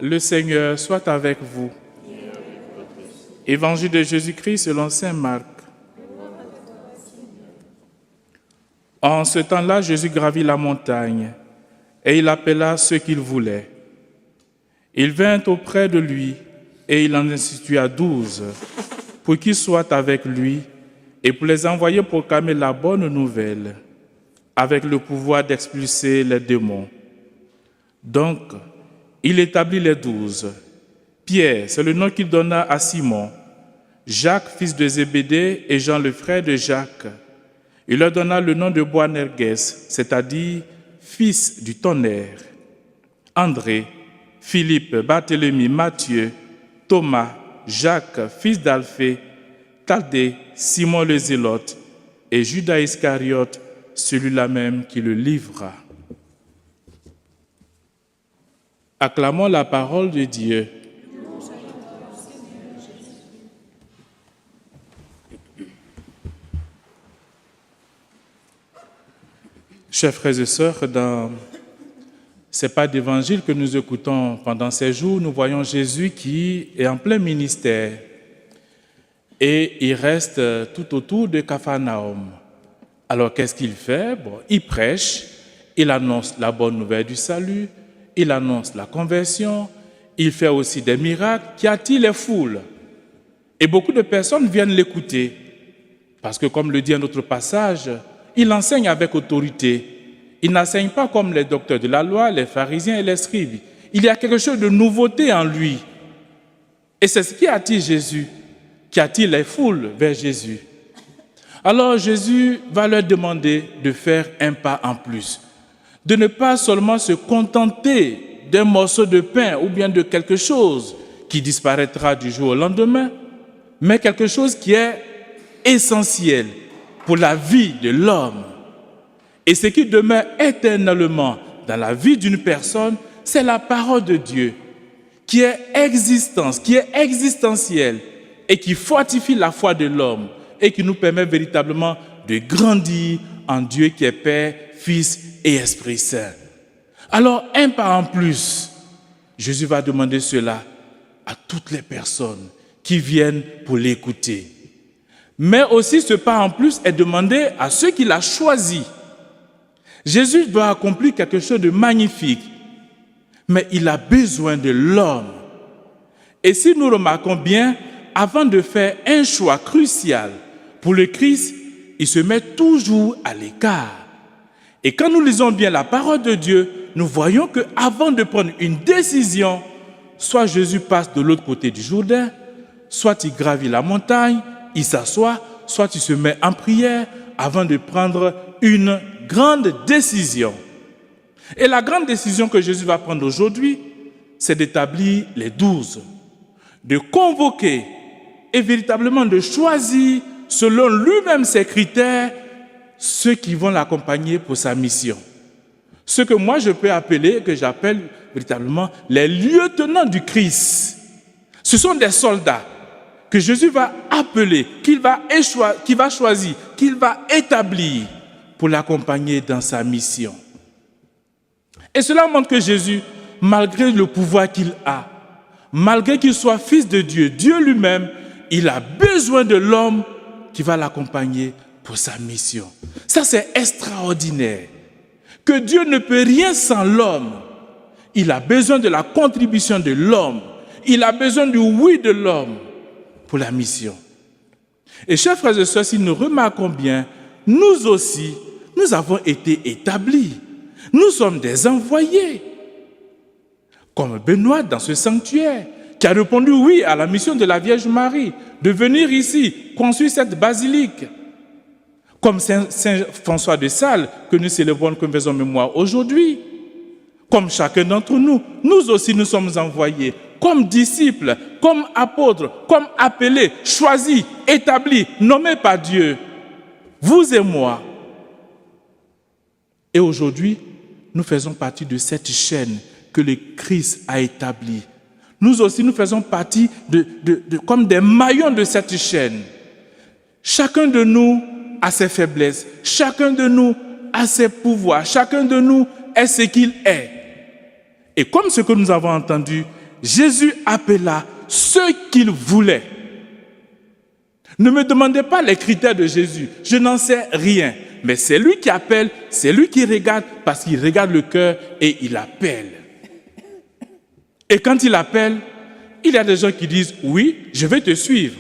Le Seigneur soit avec vous. Évangile de Jésus-Christ selon saint Marc. En ce temps-là, Jésus gravit la montagne et il appela ceux qu'il voulait. Il vint auprès de lui et il en institua 12 pour qu'ils soient avec lui et pour les envoyer proclamer la bonne nouvelle avec le pouvoir d'expulser les démons. Donc, il établit les 12. Pierre, c'est le nom qu'il donna à Simon. Jacques, fils de Zébédée, et Jean, le frère de Jacques. Il leur donna le nom de Boanerges, c'est-à-dire fils du tonnerre. André, Philippe, Barthélemy, Matthieu, Thomas, Jacques, fils d'Alphée, Thaddée, Simon le Zélote, et Judas Iscariote, celui-là même qui le livra. Acclamons la parole de Dieu. Chers frères et sœurs, dans ces pas d'évangile que nous écoutons pendant ces jours, nous voyons Jésus qui est en plein ministère et il reste tout autour de Capharnaüm. Alors qu'est-ce qu'il fait? Il prêche, il annonce la bonne nouvelle du salut, il annonce la conversion, il fait aussi des miracles qui attirent les foules. Et beaucoup de personnes viennent l'écouter parce que, comme le dit un autre passage, il enseigne avec autorité. Il n'enseigne pas comme les docteurs de la loi, les pharisiens et les scribes. Il y a quelque chose de nouveauté en lui. Et c'est ce qui attire Jésus, qui attire les foules vers Jésus. Alors Jésus va leur demander de faire un pas en plus, de ne pas seulement se contenter d'un morceau de pain ou bien de quelque chose qui disparaîtra du jour au lendemain, mais quelque chose qui est essentiel pour la vie de l'homme. Et ce qui demeure éternellement dans la vie d'une personne, c'est la parole de Dieu, qui est existence, qui est existentielle et qui fortifie la foi de l'homme et qui nous permet véritablement de grandir en Dieu qui est Père, Fils et Esprit Saint. Alors, un pas en plus, Jésus va demander cela à toutes les personnes qui viennent pour l'écouter. Mais aussi, ce pas en plus est demandé à ceux qu'il a choisis. Jésus doit accomplir quelque chose de magnifique, mais il a besoin de l'homme. Et si nous remarquons bien, avant de faire un choix crucial pour le Christ, il se met toujours à l'écart. Et quand nous lisons bien la parole de Dieu, nous voyons qu'avant de prendre une décision, soit Jésus passe de l'autre côté du Jourdain, soit il gravit la montagne, il s'assoit, soit il se met en prière avant de prendre une grande décision. Et la grande décision que Jésus va prendre aujourd'hui, c'est d'établir les 12, de convoquer et véritablement de choisir selon lui-même ses critères ceux qui vont l'accompagner pour sa mission. Ce que moi je peux appeler, que j'appelle véritablement les lieutenants du Christ. Ce sont des soldats que Jésus va appeler, qu'il va choisir, qu'il va établir pour l'accompagner dans sa mission. Et cela montre que Jésus, malgré le pouvoir qu'il a, malgré qu'il soit fils de Dieu, Dieu lui-même, il a besoin de l'homme qui va l'accompagner pour sa mission. Ça, c'est extraordinaire. Que Dieu ne peut rien sans l'homme. Il a besoin de la contribution de l'homme. Il a besoin du oui de l'homme pour la mission. Et chers frères et sœurs, si nous remarquons bien, nous aussi, nous avons été établis. Nous sommes des envoyés. Comme Benoît dans ce sanctuaire, qui a répondu oui à la mission de la Vierge Marie, de venir ici, construire cette basilique. Comme Saint François de Sales, que nous célébrons comme faisons mémoire aujourd'hui. Comme chacun d'entre nous, nous aussi nous sommes envoyés, comme disciples, comme apôtres, comme appelés, choisis, établis, nommés par Dieu. Vous et moi. Et aujourd'hui, nous faisons partie de cette chaîne que le Christ a établie. Nous aussi, nous faisons partie comme des maillons de cette chaîne. Chacun de nous a ses faiblesses, chacun de nous a ses pouvoirs, chacun de nous est ce qu'il est. Et comme ce que nous avons entendu, Jésus appela ceux qu'il voulait. Ne me demandez pas les critères de Jésus, je n'en sais rien. Mais c'est lui qui appelle, c'est lui qui regarde, parce qu'il regarde le cœur et il appelle. Et quand il appelle, il y a des gens qui disent « oui, je vais te suivre ».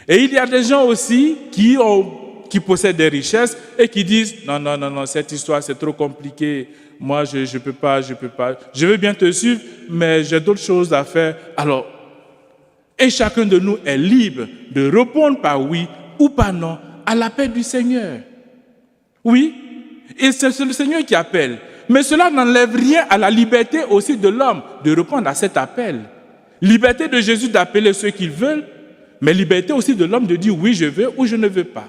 Et il y a des gens aussi qui possèdent des richesses et qui disent « non, cette histoire c'est trop compliqué, moi je peux pas, je veux bien te suivre, mais j'ai d'autres choses à faire ». Alors, et chacun de nous est libre de répondre par oui ou par non à l'appel du Seigneur. Oui, et c'est le Seigneur qui appelle. Mais cela n'enlève rien à la liberté aussi de l'homme de répondre à cet appel. Liberté de Jésus d'appeler ceux qu'il veut, mais liberté aussi de l'homme de dire oui, je veux ou je ne veux pas.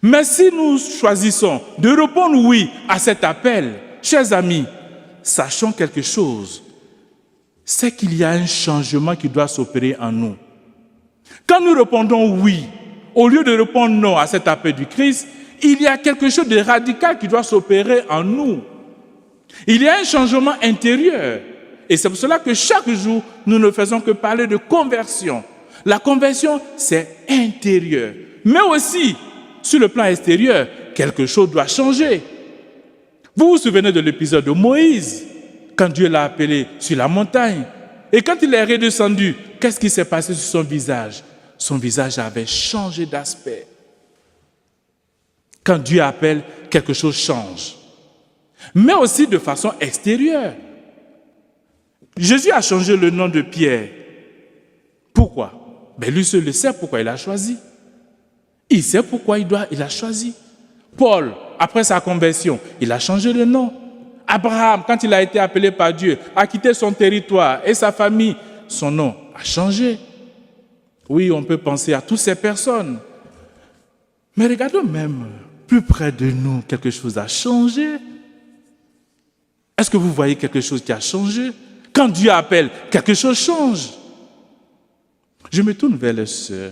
Mais si nous choisissons de répondre oui à cet appel, chers amis, sachons quelque chose, c'est qu'il y a un changement qui doit s'opérer en nous. Quand nous répondons oui, au lieu de répondre non à cet appel du Christ, il y a quelque chose de radical qui doit s'opérer en nous. Il y a un changement intérieur. Et c'est pour cela que chaque jour, nous ne faisons que parler de conversion. La conversion, c'est intérieur. Mais aussi, sur le plan extérieur, quelque chose doit changer. Vous vous souvenez de l'épisode de Moïse, quand Dieu l'a appelé sur la montagne. Et quand il est redescendu, qu'est-ce qui s'est passé sur son visage? Son visage avait changé d'aspect. Quand Dieu appelle, quelque chose change. Mais aussi de façon extérieure. Jésus a changé le nom de Pierre. Pourquoi? Lui seul le sait pourquoi il a choisi. Il sait pourquoi il a choisi. Paul, après sa conversion, il a changé le nom. Abraham, quand il a été appelé par Dieu, a quitté son territoire et sa famille, son nom a changé. Oui, on peut penser à toutes ces personnes. Mais regardons même plus près de nous, quelque chose a changé. Est-ce que vous voyez quelque chose qui a changé? Quand Dieu appelle, quelque chose change. Je me tourne vers les sœurs.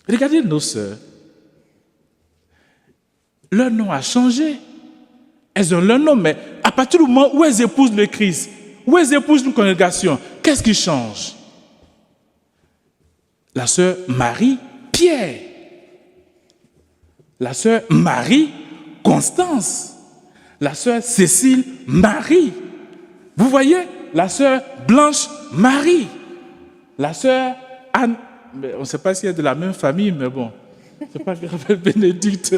Regardez nos sœurs. Leur nom a changé. Elles ont leur nom, mais à partir du moment où elles épousent le Christ, où elles épousent une congrégation, qu'est-ce qui change? La sœur Marie, Pierre. La sœur Marie, Constance. La sœur Cécile, Marie. Vous voyez? La sœur Blanche, Marie. La sœur Anne, on ne sait pas si elle est de la même famille, mais bon, c'est pas grave, Bénédicte.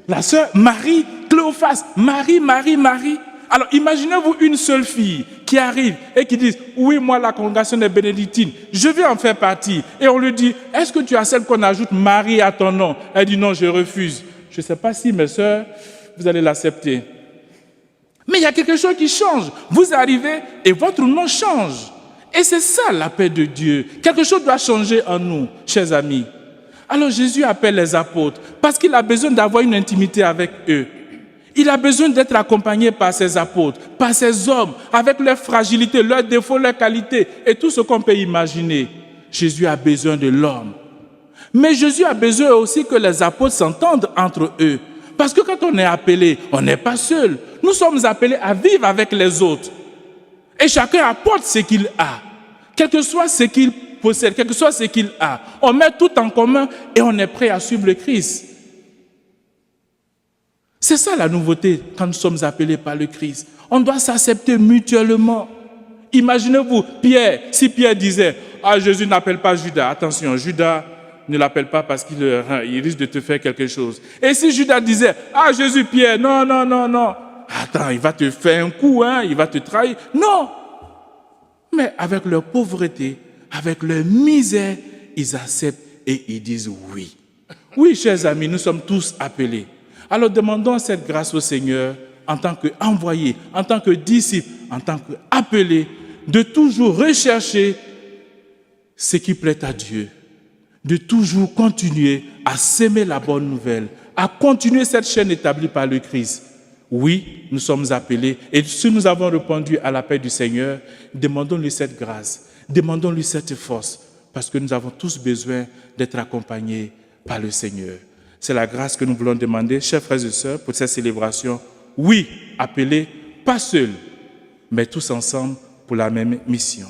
La sœur Marie, Cléophas, Marie. Alors imaginez-vous une seule fille qui arrive et qui dit « Oui, moi la congrégation des bénédictines, je vais en faire partie. » Et on lui dit « Est-ce que tu as celle qu'on ajoute Marie à ton nom ?» Elle dit « Non, je refuse. » Je ne sais pas si mes sœurs, vous allez l'accepter. Mais il y a quelque chose qui change. Vous arrivez et votre nom change. Et c'est ça l'appel de Dieu. Quelque chose doit changer en nous, chers amis. Alors Jésus appelle les apôtres parce qu'il a besoin d'avoir une intimité avec eux. Il a besoin d'être accompagné par ses apôtres, par ses hommes, avec leurs fragilités, leurs défauts, leurs qualités et tout ce qu'on peut imaginer. Jésus a besoin de l'homme. Mais Jésus a besoin aussi que les apôtres s'entendent entre eux. Parce que quand on est appelé, on n'est pas seul. Nous sommes appelés à vivre avec les autres. Et chacun apporte ce qu'il a. Quel que soit ce qu'il possède, quel que soit ce qu'il a. On met tout en commun et on est prêt à suivre le Christ. C'est ça la nouveauté quand nous sommes appelés par le Christ. On doit s'accepter mutuellement. Imaginez-vous, Pierre, si Pierre disait « Ah, Jésus n'appelle pas Judas. Attention, Judas ne l'appelle pas parce qu'il risque de te faire quelque chose. » Et si Judas disait « Ah, Jésus, Pierre, non. Attends, il va te faire un coup, il va te trahir. » Non. Mais avec leur pauvreté, avec leur misère, ils acceptent et ils disent oui. Oui, chers amis, nous sommes tous appelés. Alors demandons cette grâce au Seigneur en tant qu'envoyé, en tant que disciple, en tant qu'appelé, de toujours rechercher ce qui plaît à Dieu, de toujours continuer à s'aimer la bonne nouvelle, à continuer cette chaîne établie par le Christ. Oui, nous sommes appelés et si nous avons répondu à l'appel du Seigneur, demandons-lui cette grâce, demandons-lui cette force, parce que nous avons tous besoin d'être accompagnés par le Seigneur. C'est la grâce que nous voulons demander, chers frères et sœurs, pour cette célébration. Oui, appelés, pas seuls, mais tous ensemble pour la même mission.